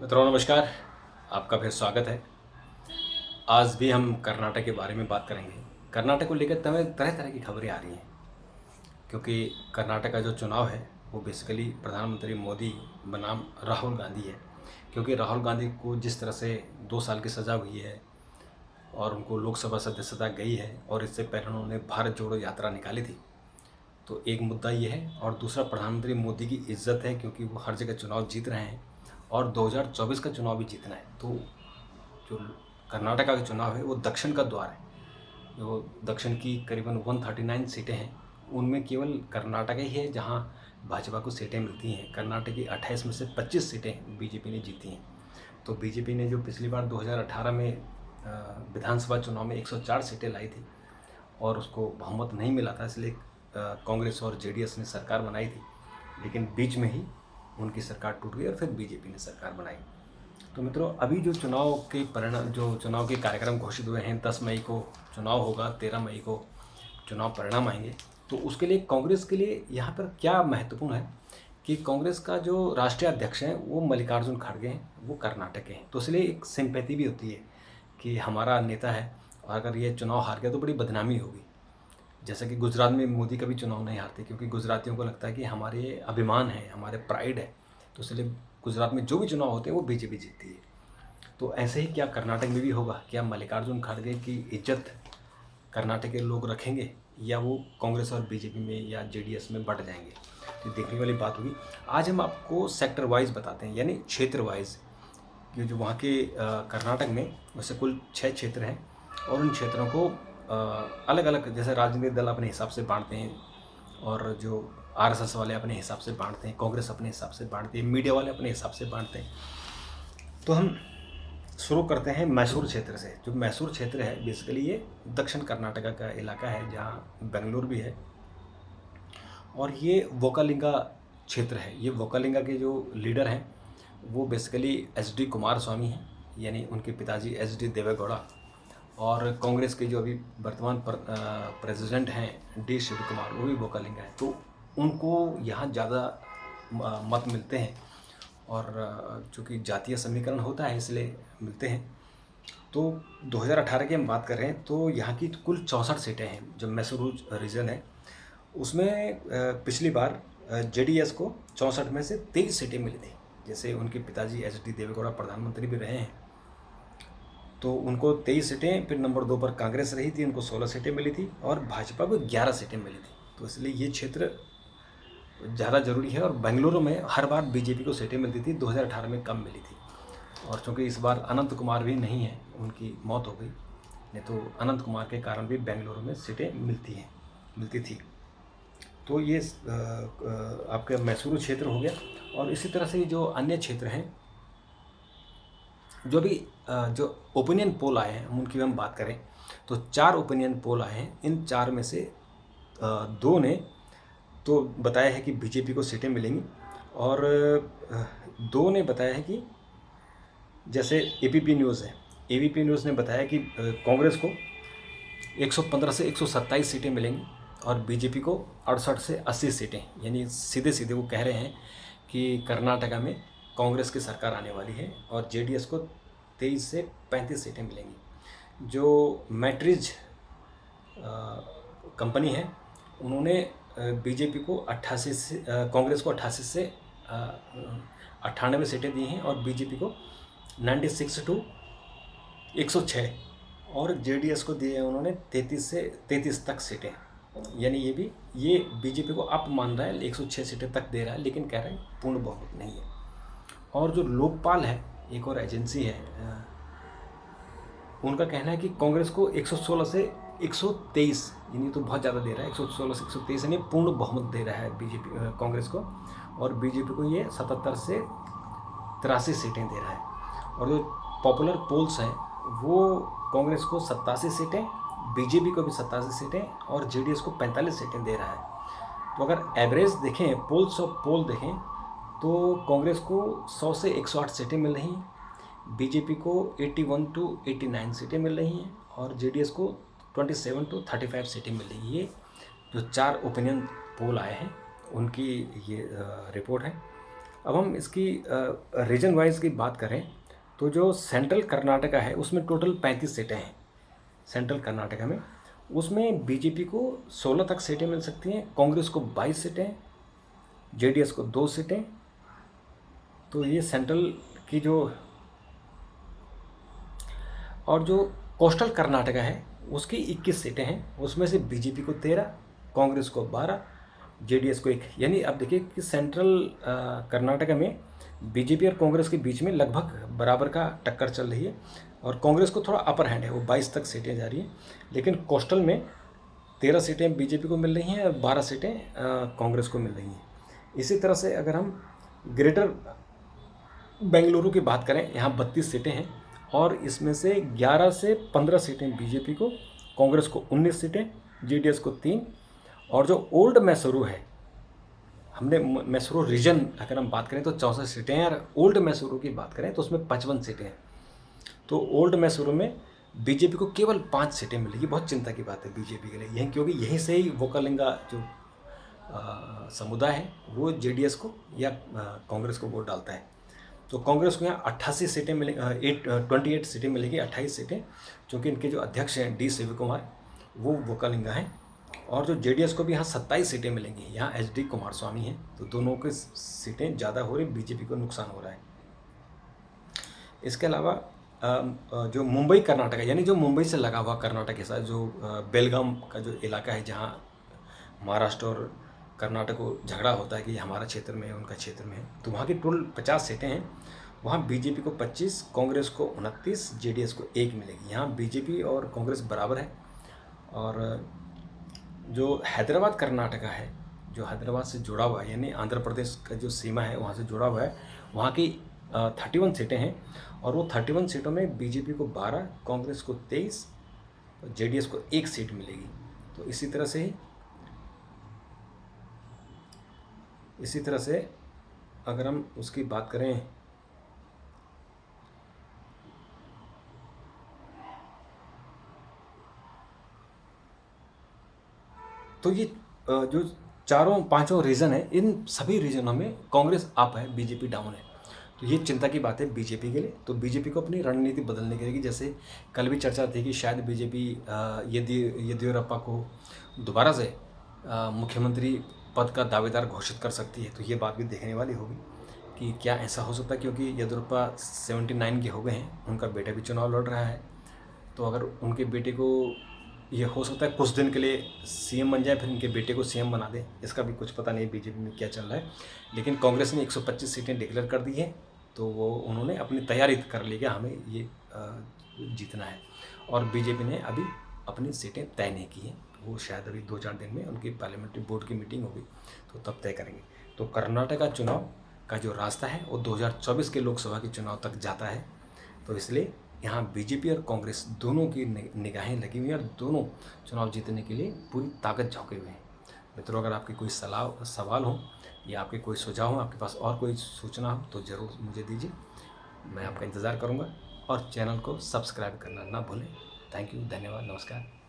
मित्रों नमस्कार। आपका फिर स्वागत है। आज भी हम कर्नाटक के बारे में बात करेंगे। कर्नाटक को लेकर तरह तरह तरह की खबरें आ रही हैं, क्योंकि कर्नाटक का जो चुनाव है वो बेसिकली प्रधानमंत्री मोदी बनाम राहुल गांधी है। क्योंकि राहुल गांधी को जिस तरह से 2 साल की सज़ा हुई है और उनको लोकसभा सदस्यता गई है, और इससे पहले उन्होंने भारत जोड़ो यात्रा निकाली थी। तो एक मुद्दा ये है, और दूसरा प्रधानमंत्री मोदी की इज्जत है, क्योंकि वो हर जगह चुनाव जीत रहे हैं और 2024 का चुनाव भी जीतना है। तो जो कर्नाटका का चुनाव है वो दक्षिण का द्वार है। जो दक्षिण की करीबन 139 सीटें हैं, उनमें केवल कर्नाटक ही है जहां भाजपा को सीटें मिलती हैं। कर्नाटक की 28 में से 25 सीटें बीजेपी ने जीती हैं। तो बीजेपी ने जो पिछली बार 2018 में विधानसभा चुनाव में 104 सीटें लाई थी और उसको बहुमत नहीं मिला था, इसलिए कांग्रेस और जेडीएस ने सरकार बनाई थी, लेकिन बीच में ही उनकी सरकार टूट गई और फिर बीजेपी ने सरकार बनाई। तो मित्रों, अभी जो चुनाव के परिणाम, जो चुनाव के कार्यक्रम घोषित हुए हैं, 10 मई को चुनाव होगा, 13 मई को चुनाव परिणाम आएंगे। तो उसके लिए कांग्रेस के लिए यहाँ पर क्या महत्वपूर्ण है कि कांग्रेस का जो राष्ट्रीय अध्यक्ष हैं वो मल्लिकार्जुन खड़गे हैं, वो कर्नाटक के हैं। तो इसलिए एक सिंपैथी भी होती है कि हमारा नेता है और अगर ये चुनाव हार गया तो बड़ी बदनामी होगी। जैसे कि गुजरात में मोदी कभी चुनाव नहीं हारते, क्योंकि गुजरातियों को लगता है कि हमारे अभिमान है, हमारे प्राइड है, तो इसलिए गुजरात में जो भी चुनाव होते हैं वो बीजेपी जीतती है। तो ऐसे ही क्या कर्नाटक में भी होगा? क्या मल्लिकार्जुन खड़गे की इज्जत कर्नाटक के लोग रखेंगे, या वो कांग्रेस और बीजेपी में या जेडीएस में बट जाएंगे? तो देखने वाली बात होगी। आज हम आपको सेक्टर वाइज बताते हैं, यानी क्षेत्र वाइज, कि जो वहाँ के कर्नाटक में वैसे कुल 6 क्षेत्र हैं, और उन क्षेत्रों को अलग अलग, जैसे राजनीतिक दल अपने हिसाब से बांटते हैं, और जो आरएसएस वाले अपने हिसाब से बांटते हैं, कांग्रेस अपने हिसाब से बांटती है, मीडिया वाले अपने हिसाब से बांटते हैं। तो हम शुरू करते हैं मैसूर क्षेत्र से। जो मैसूर क्षेत्र है बेसिकली ये दक्षिण कर्नाटका का इलाका है, जहाँ बेंगलुरु भी है, और ये वोकालिंगा क्षेत्र है। ये वोकालिंगा के जो लीडर हैं वो बेसिकली एच डी कुमारस्वामी हैं, यानी उनके पिताजी एच डी देवेगौड़ा, और कांग्रेस के जो अभी वर्तमान प्रेसिडेंट हैं डी शिव कुमार, वो भी वोकालिंगा है। तो उनको यहाँ ज़्यादा मत मिलते हैं, और चूँकि जातीय समीकरण होता है इसलिए मिलते हैं। तो 2018 की हम बात कर रहे हैं, तो यहाँ की कुल 64 सीटें हैं। जो मैसूरू रीजन है उसमें पिछली बार जेडीएस को 64 में से 23 सीटें मिली थी। जैसे उनके पिताजी एच डी देवेगौड़ा प्रधानमंत्री भी रहे हैं, तो उनको 23 सीटें, फिर नंबर 2 पर कांग्रेस रही थी, उनको 16 सीटें मिली थी, और भाजपा को 11 सीटें मिली थी। तो इसलिए ये क्षेत्र ज़्यादा ज़रूरी है। और बेंगलुरु में हर बार बीजेपी को सीटें मिलती थी, 2018 में कम मिली थी। और चूँकि इस बार अनंत कुमार भी नहीं है, उनकी मौत हो गई, नहीं तो अनंत कुमार के कारण भी बेंगलुरु में सीटें मिलती थी। तो ये आपका मैसूरू क्षेत्र हो गया। और इसी तरह से जो अन्य क्षेत्र हैं, जो भी जो ओपिनियन पोल आए हैं उनकी हम बात करें, तो 4 ओपिनियन पोल आए हैं। इन 4 में से 2 ने तो बताया है कि बीजेपी को सीटें मिलेंगी, और 2 ने बताया है कि, जैसे एबीपी न्यूज़ है, एबीपी न्यूज़ ने बताया कि कांग्रेस को 115 से 127 सीटें मिलेंगी, और बीजेपी को 68 से 80 सीटें। यानी सीधे सीधे वो कह रहे हैं कि कर्नाटका में कांग्रेस की सरकार आने वाली है, और जेडीएस को 23 से 35 सीटें मिलेंगी। जो मैट्रिज कंपनी है, उन्होंने बीजेपी को 88 से कांग्रेस को 88 से 98 सीटें दी हैं, और बीजेपी को 96 टू 106, और जेडीएस को दिए हैं उन्होंने 33 से 33 तक सीटें। यानी ये बीजेपी को अप मान रहा है, 106 सीटें तक दे रहा है, लेकिन कह रहे हैं पूर्ण बहुमत नहीं है। और जो लोकपाल है, एक और एजेंसी है, उनका कहना है कि कांग्रेस को 116 से 123, यानी तो बहुत ज़्यादा दे रहा है, 116 से 123 यानी पूर्ण बहुमत दे रहा है बीजेपी कांग्रेस को, और बीजेपी को ये 77 से 83 सीटें दे रहा है। और जो पॉपुलर पोल्स हैं वो कांग्रेस को 87 सीटें, बीजेपी को भी 87 सीटें, और जेडीएस को 45 सीटें दे रहा है। तो अगर एवरेज देखें, पोल्स और पोल देखें, तो कांग्रेस को 100 से 108 सीटें मिल रही हैं, बीजेपी को 81 टू 89 सीटें मिल रही हैं, और जेडीएस को 27 टू 35 सीटें मिल रही हैं। ये जो 4 ओपिनियन पोल आए हैं उनकी ये रिपोर्ट है। अब हम इसकी रीजन वाइज की बात करें तो जो सेंट्रल कर्नाटका है उसमें टोटल 35 सीटें हैं। सेंट्रल कर्नाटका में उसमें बीजेपी को 16 तक सीटें मिल सकती हैं, कांग्रेस को 22 सीटें, जेडीएस को 2 सीटें। तो ये सेंट्रल की जो, और जो कोस्टल कर्नाटका है उसकी 21 सीटें हैं, उसमें से बीजेपी को 13, कांग्रेस को 12, जेडीएस को 1। यानी अब देखिए कि सेंट्रल कर्नाटका में बीजेपी और कांग्रेस के बीच में लगभग बराबर का टक्कर चल रही है, और कांग्रेस को थोड़ा अपर हैंड है, वो 22 तक सीटें जा रही हैं। लेकिन कोस्टल में 13 सीटें बीजेपी को मिल रही हैं और 12 सीटें कांग्रेस को मिल रही हैं। इसी तरह से अगर हम ग्रेटर बेंगलुरु की बात करें, यहाँ 32 सीटें हैं, और इसमें से 11 से 15 सीटें बीजेपी को, कांग्रेस को 19 सीटें, जेडीएस को 3। और जो ओल्ड मैसूरू है, हमने मैसूरू रीजन अगर हम बात करें तो 64 सीटें हैं, और ओल्ड मैसूरू की बात करें तो उसमें 55 सीटें हैं। तो ओल्ड मैसूरू में बीजेपी को केवल 5 सीटें मिलेगी। बहुत चिंता की बात है बीजेपी के लिए यही, क्योंकि यहीं से ही वोकालिंगा जो समुदाय है वो जेडीएस को या कांग्रेस को वोट डालता है। तो कांग्रेस को यहाँ 88 सीटें मिले, 28 सीटें मिलेगी, 28 सीटें, क्योंकि इनके जो अध्यक्ष हैं डी शिवकुमार वो वोकालिंगा हैं। और जो जेडीएस को भी यहाँ 27 सीटें मिलेंगी, यहाँ एचडी कुमारस्वामी हैं। तो दोनों की सीटें ज़्यादा हो रही, बीजेपी को नुकसान हो रहा है। इसके अलावा जो मुंबई कर्नाटक यानी जो मुंबई से लगा हुआ कर्नाटक के साथ जो बेलगाम का जो इलाका है, जहाँ महाराष्ट्र और कर्नाटक को झगड़ा होता है कि हमारा क्षेत्र में है, उनका क्षेत्र में है, तो वहाँ की टोटल 50 सीटें हैं। वहाँ बीजेपी को 25, कांग्रेस को 29, जेडीएस को 1 मिलेगी। यहाँ बीजेपी और कांग्रेस बराबर है। और जो हैदराबाद कर्नाटका है, जो हैदराबाद से जुड़ा हुआ है, यानी आंध्र प्रदेश का जो सीमा है वहाँ से जुड़ा हुआ है, वहाँ की 31 सीटें हैं, और वो 31 सीटों में बीजेपी को 12, कांग्रेस को 23, जेडीएस को 1 सीट मिलेगी। तो इसी तरह से अगर हम उसकी बात करें तो ये जो चारों पांचों रीजन है, इन सभी रीजनों में कांग्रेस अप है, बीजेपी डाउन है। तो ये चिंता की बात है बीजेपी के लिए। तो बीजेपी को अपनी रणनीति बदलने की रहेगी। जैसे कल भी चर्चा थी कि शायद बीजेपी येदियुरप्पा को दोबारा से मुख्यमंत्री पद का दावेदार घोषित कर सकती है। तो ये बात भी देखने वाली होगी कि क्या ऐसा हो सकता है, क्योंकि येदियुरप्पा 79 के हो गए हैं, उनका बेटा भी चुनाव लड़ रहा है। तो अगर उनके बेटे को, ये हो सकता है कुछ दिन के लिए सीएम बन जाए, फिर इनके बेटे को सीएम बना दे, इसका भी कुछ पता नहीं बीजेपी में क्या चल रहा है। लेकिन कांग्रेस ने 125 सीटें डिक्लेयर कर दी है, तो वो उन्होंने अपनी तैयारी कर ली कि हमें ये जीतना है। और बीजेपी ने अभी अपनी सीटें तय नहीं की हैं, वो शायद अभी 2-4 दिन में उनकी पार्लियामेंट्री बोर्ड की मीटिंग होगी तो तब तय करेंगे। तो कर्नाटका चुनाव का जो रास्ता है वो 2024 के लोकसभा के चुनाव तक जाता है। तो इसलिए यहाँ बीजेपी और कांग्रेस दोनों की निगाहें लगी हुई हैं, और दोनों चुनाव जीतने के लिए पूरी ताकत झोंके हुए हैं। मित्रों, अगर आपके कोई सवाल हो या आपके कोई सुझाव हो, आपके पास और कोई सूचना हो तो ज़रूर मुझे दीजिए, मैं आपका इंतज़ार करूँगा। और चैनल को सब्सक्राइब करना ना भूलें। थैंक यू, धन्यवाद, नमस्कार।